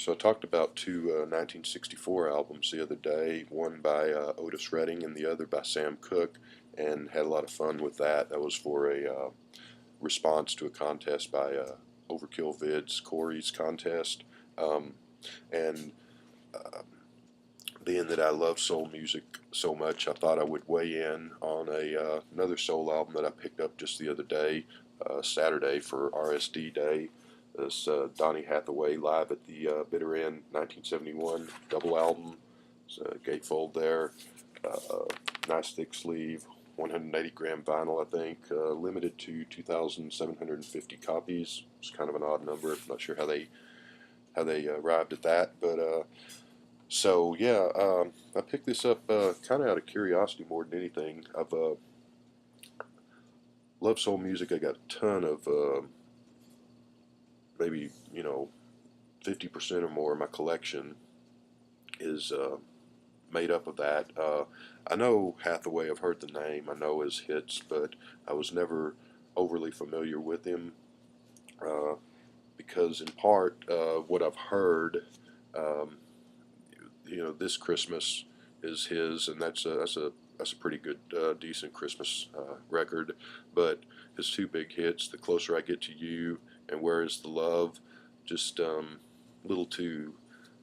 So I talked about two 1964 albums the other day, one by Otis Redding and the other by Sam Cooke, and had a lot of fun with that. That was for a response to a contest by Overkill Vids, Corey's contest. Um, and Being that I love soul music so much, I thought I would weigh in on another soul album that I picked up just the other day, Saturday for RSD Day. This Donny Hathaway live at the Bitter End 1971 double album. It's a gatefold there. Uh, nice thick sleeve, 180 gram vinyl, I think. Limited to 2,750 copies. It's kind of an odd number. I'm not sure how they arrived at that, but so yeah, I picked this up kind of out of curiosity more than anything. I've loved soul music. I got a ton of maybe 50% or more of my collection is made up of that. I know Hathaway. I've heard the name. I know his hits, but I was never overly familiar with him uh, because, in part, what I've heard. Um, this Christmas is his, and that's a pretty good, decent Christmas record. But his two big hits, "The Closer I Get to You" and "Where Is the Love," just a little too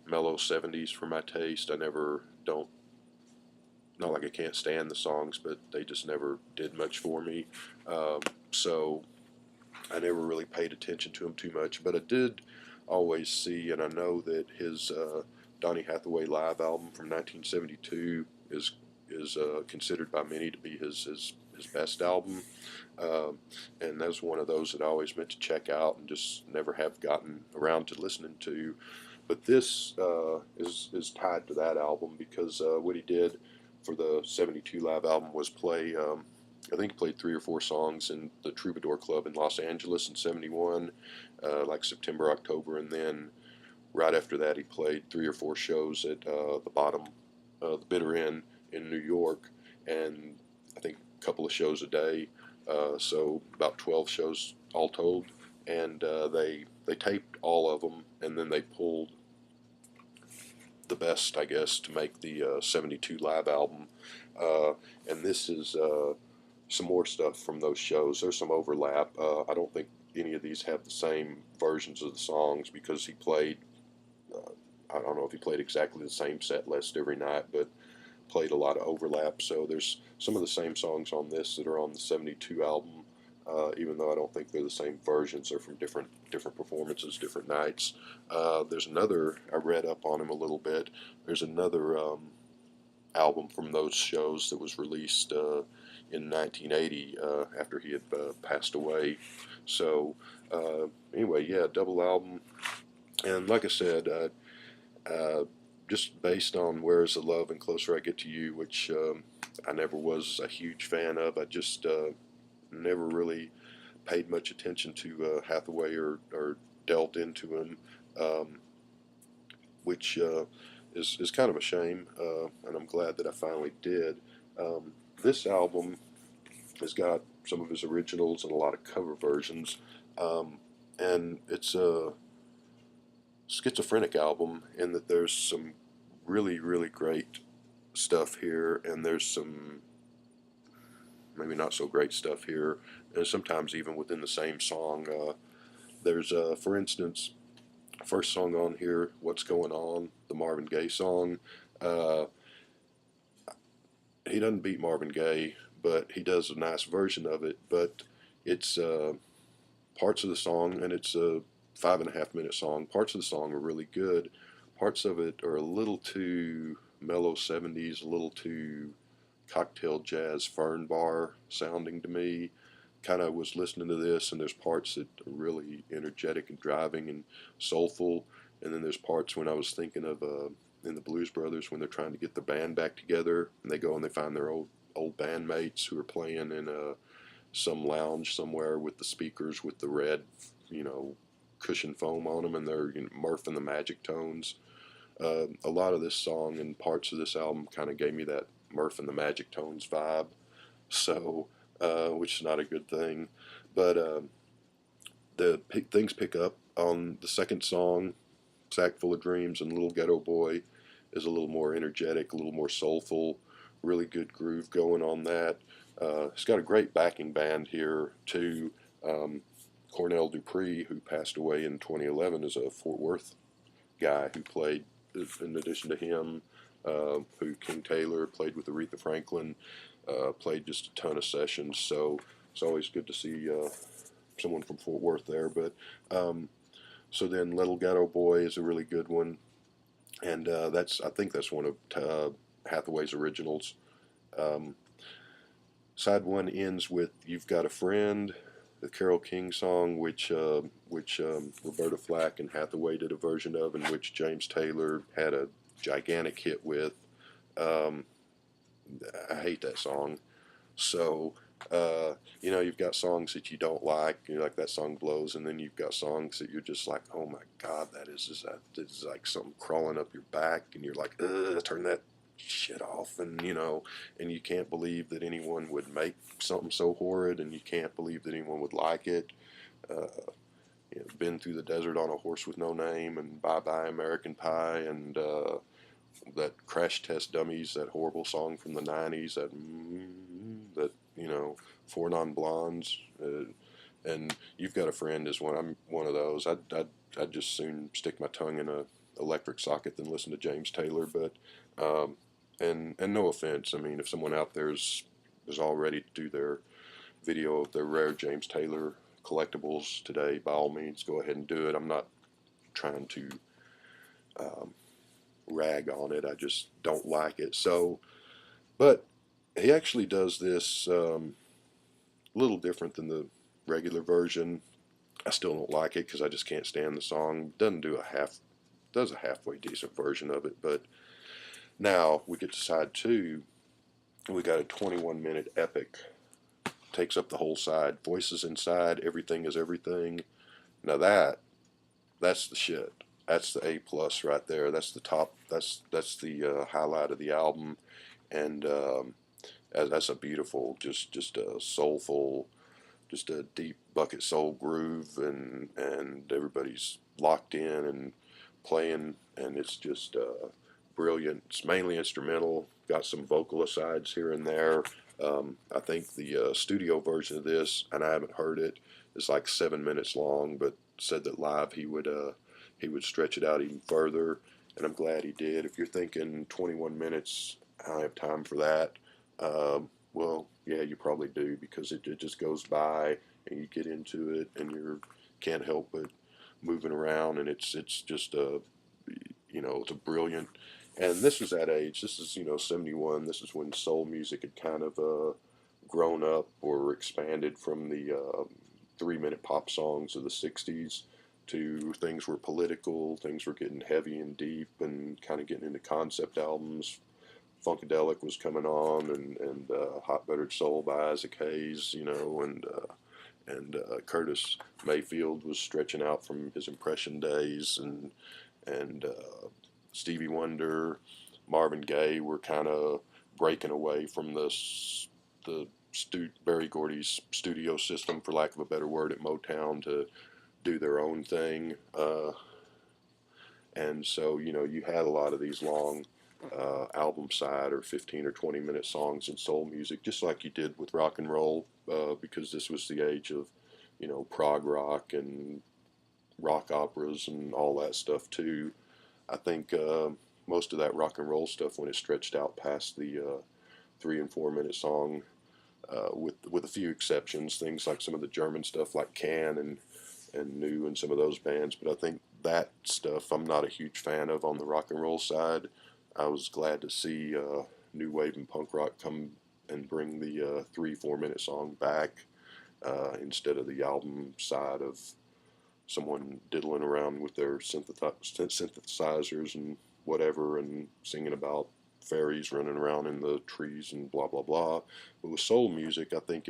mellow '70s for my taste. I never don't Not like I can't stand the songs, but they just never did much for me. So I never really paid attention to him too much, but I did always see, and I know that his Donny Hathaway live album from 1972 is considered by many to be his best album, um, and that's one of those that I always meant to check out and just never have gotten around to listening to. But this is tied to that album because what he did for the '72 live album was play. I think he played 3 or 4 songs in the Troubadour Club in Los Angeles in '71, like September, October, and then right after that he played 3 or 4 shows at the bottom, the bitter end in New York, and I think a couple of shows a day, so about 12 shows all told, and they taped all of them, and then they pulled the best, I guess, to make the '72 live album, and this is some more stuff from those shows. There's some overlap. I don't think any of these have the same versions of the songs because he played. I don't know if he played exactly the same set list every night, but played a lot of overlap. So there's some of the same songs on this that are on the '72 album, even though I don't think they're the same versions. They're from different performances, different nights. There's another. I read up on him a little bit. There's another album from those shows that was released in 1980 after he had passed away. So anyway, yeah, double album, and like I said, just based on "Where's the Love" and "Closer I Get to You," which I never was a huge fan of. I just never really paid much attention to Hathaway or delved into him, um, which is kind of a shame, and I'm glad that I finally did. This album has got some of his originals and a lot of cover versions, um, and it's a schizophrenic album in that there's some really great stuff here, and there's some maybe not so great stuff here, and sometimes even within the same song. There's, for instance, first song on here, "What's Going On," the Marvin Gaye song. Uh, he doesn't beat Marvin Gaye, but he does a nice version of it. But it's parts of the song, and it's a 5.5 minute song. Parts of the song are really good. Parts of it are a little too mellow '70s, a little too cocktail jazz fern bar sounding to me. Kind of was listening to this, and there's parts that are really energetic and driving and soulful, and then there's parts when I was thinking of in the Blues Brothers when they're trying to get the band back together, and they go and they find their old bandmates who are playing in some lounge somewhere with the speakers with the red, you know, cushion foam on them, and they're Murph and the Magic Tones. A lot of this song and parts of this album kind of gave me that Murph and the Magic Tones vibe, so which is not a good thing. But things pick up on the second song. Sack Full of Dreams and Little Ghetto Boy is a little more energetic, a little more soulful, really good groove going on that. It's got a great backing band here too. Cornell Dupree, who passed away in 2011, is a Fort Worth guy who played, in addition to him, who King Taylor played with Aretha Franklin, played just a ton of sessions. So it's always good to see someone from Fort Worth there. But so then Little Ghetto Boy is a really good one, and I think that's one of Hathaway's originals. Um, Side one ends with "You've Got a Friend," the Carole King song, which Roberta Flack and Hathaway did a version of, and which James Taylor had a gigantic hit with. Um, I hate that song. So, you've got songs that you don't like, you're like, that song blows, and then you've got songs that you're just like, oh my God, that is like something crawling up your back, and you're like, ugh, turn that shit off, and and you can't believe that anyone would make something so horrid, and you can't believe that anyone would like it. Uh, Been Through the Desert on a Horse with No Name, and Bye Bye American Pie, and that Crash Test Dummies, that horrible song from the '90s, that Four Non Blondes, and You've Got a Friend is one. I'm one of those. I'd just soon stick my tongue in a electric socket than listen to James Taylor. But and no offense, I mean, if someone out there is all ready to do their video of their rare James Taylor collectibles today, by all means, go ahead and do it. I'm not trying to um, rag on it. I just don't like it. So, but he actually does this a little different than the regular version. I still don't like it because I just can't stand the song. Does a halfway decent version of it. But now we get to side two. We got a 21-minute epic. Takes up the whole side. Voices inside. Everything is everything. Now that's the shit. That's the A plus right there. That's the top. That's the highlight of the album, and that's a beautiful, just a soulful, just a deep bucket soul groove, and everybody's locked in and playing, and it's just brilliant. It's mainly instrumental. Got some vocal asides here and there. I think the studio version of this, and I haven't heard it, is like 7 minutes long, but said that live he would stretch it out even further, and I'm glad he did. If you're thinking 21 minutes, I don't have time for that. Well, yeah, you probably do, because it just goes by, and you get into it, and you can't help but moving around, and it's just it's a brilliant. And this was that age. This is 71. This is when soul music had kind of grown up or expanded from the 3-minute pop songs of the '60s to things were political, things were getting heavy and deep, and kind of getting into concept albums. Funkadelic was coming on, and Hot Buttered Soul by Isaac Hayes, and Curtis Mayfield was stretching out from his Impression days, and Stevie Wonder, Marvin Gaye were kind of breaking away from Berry Gordy's studio system, for lack of a better word, at Motown, to do their own thing. And so you had a lot of these long album side or 15 or 20-minute songs in soul music, just like you did with rock and roll, because this was the age of prog rock and rock operas and all that stuff too. I think most of that rock and roll stuff, when it stretched out past the 3 and 4 minute song, with a few exceptions, things like some of the German stuff like Can and New and some of those bands. But I think that stuff I'm not a huge fan of on the rock and roll side. I was glad to see new wave and punk rock come and bring the 3 4 minute song back, instead of the album side of someone diddling around with their synthesizers and whatever, and singing about fairies running around in the trees and blah blah blah. But with soul music, I think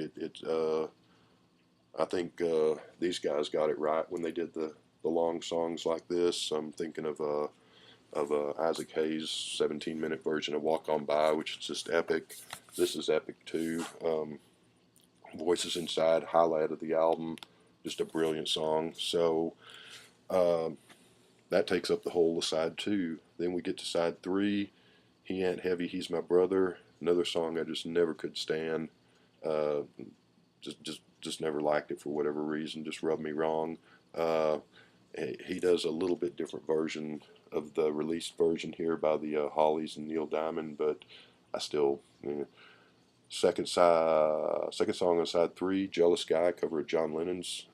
these guys got it right when they did the long songs like this. I'm thinking of Isaac Hayes' 17-minute version of Walk On By, which is just epic. This is epic too. Voices Inside, highlight of the album, just a brilliant song. So that takes up the whole of side 2. Then we get to side 3. He Ain't Heavy, He's My Brother. Another song I just never could stand. Uh, just never liked it for whatever reason. Just rubbed me wrong. Uh, he does a little bit different version of the released version here by the Hollies and Neil Diamond, but I still. Second song on side 3, Jealous Guy, cover of John Lennon's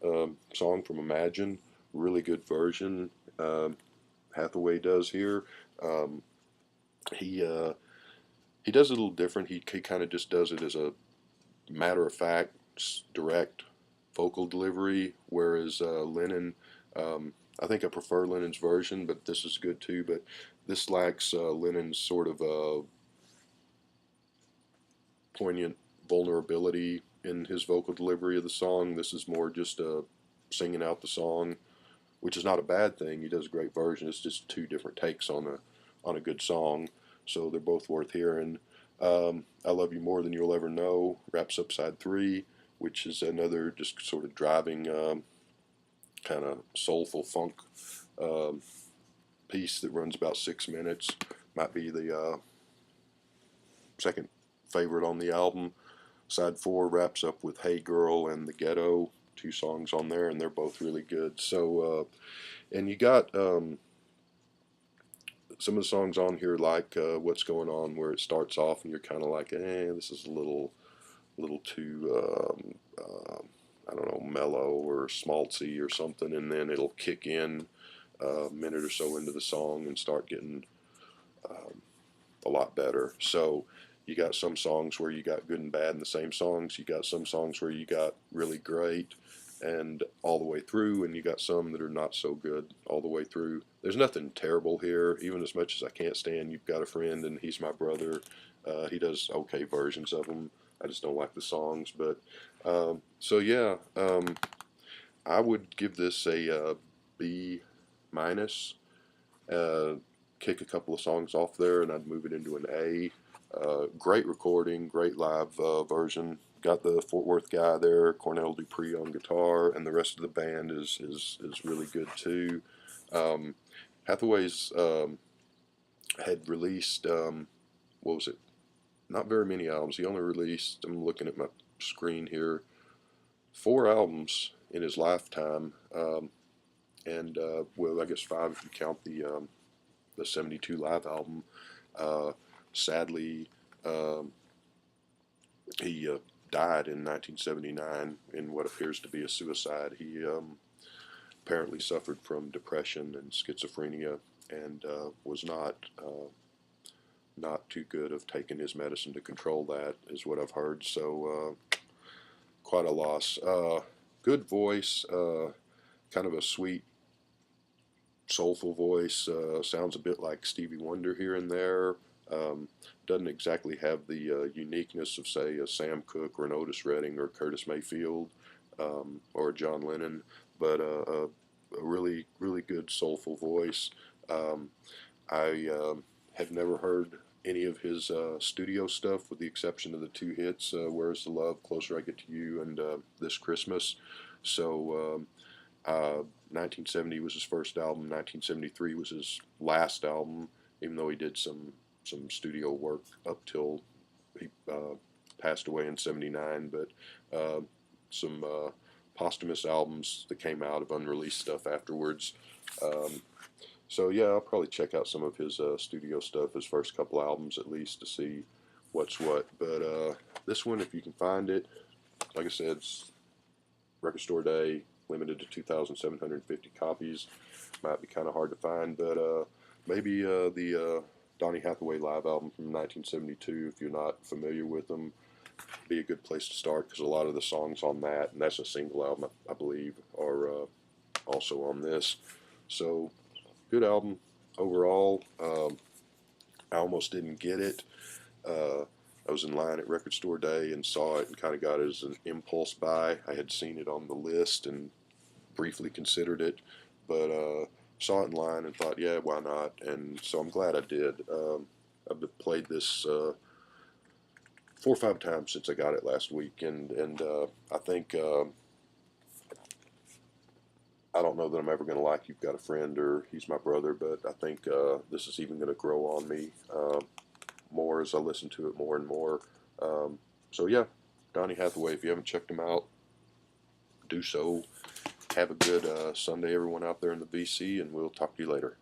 song from Imagine. Really good version. Hathaway does here. Um, he he does it a little different. He kind of just does it as a matter of fact, direct vocal delivery, whereas Lennon, I think I prefer Lennon's version, but this is good too. But this lacks Lennon's sort of poignant vulnerability in his vocal delivery of the song. This is more just singing out the song, which is not a bad thing. He does a great version. It's just two different takes on a good song, so they're both worth hearing. I Love You More Than You'll Ever Know wraps up side 3, which is another just sort of driving kind of soulful funk um, piece that runs about 6 minutes. Might be the second favorite on the album. Side 4 wraps up with Hey Girl and The Ghetto, 2 songs on there, and they're both really good. So, and you got some of the songs on here like What's Going On, where it starts off and you're kind of like, this is a little too, I don't know, mellow or schmaltzy or something, and then it'll kick in a minute or so into the song and start getting a lot better. So you got some songs where you got good and bad in the same songs. You got some songs where you got really great and all the way through, and you got some that are not so good all the way through. There's nothing terrible here, even as much as I can't stand You've Got a Friend and He's My Brother. He does okay versions of them. I just don't like the songs. But so yeah, I would give this a B minus. Kick a couple of songs off there, and I'd move it into an A. Great recording, great live version. Got the Fort Worth guy there, Cornell Dupree on guitar, and the rest of the band is really good too. Hathaway's had released what was it? Not very many albums. He only released. I'm looking at my screen here. 4 albums in his lifetime, and well, I guess 5 if you count the '72 live album. Sadly, he died in 1979 in what appears to be a suicide. He apparently suffered from depression and schizophrenia, and was not too good of taking his medicine to control that, is what I've heard. So quite a loss. Good voice, kind of a sweet, soulful voice. Sounds a bit like Stevie Wonder here and there. Doesn't exactly have the uniqueness of, say, a Sam Cooke or an Otis Redding or Curtis Mayfield or a John Lennon, but a really, really good soulful voice. I have never heard any of his studio stuff, with the exception of the 2 hits, Where's the Love, Closer I Get to You, and This Christmas. So 1970 was his first album. 1973 was his last album, even though he did some studio work up till he passed away in '79. But some posthumous albums that came out of unreleased stuff afterwards. So yeah, I'll probably check out some of his studio stuff, his first couple albums at least, to see what's what. But this one, if you can find it, like I said, it's Record Store Day, limited to 2,750 copies. Might be kind of hard to find, but maybe the Donny Hathaway live album from 1972, if you're not familiar with them, be a good place to start, because a lot of the songs on that, and that's a single album, I believe, are also on this. So, good album overall. I almost didn't get it. I was in line at Record Store Day and saw it and kind of got it as an impulse buy. I had seen it on the list and briefly considered it, but saw it in line and thought, yeah, why not? And so I'm glad I did. I've played this 4 or 5 times since I got it last week, and I think I don't know that I'm ever going to like You've Got a Friend or He's My Brother, but I think this is even going to grow on me more as I listen to it more and more. So yeah, Donny Hathaway, if you haven't checked him out, do so. Have a good Sunday, everyone out there in the VC, and we'll talk to you later.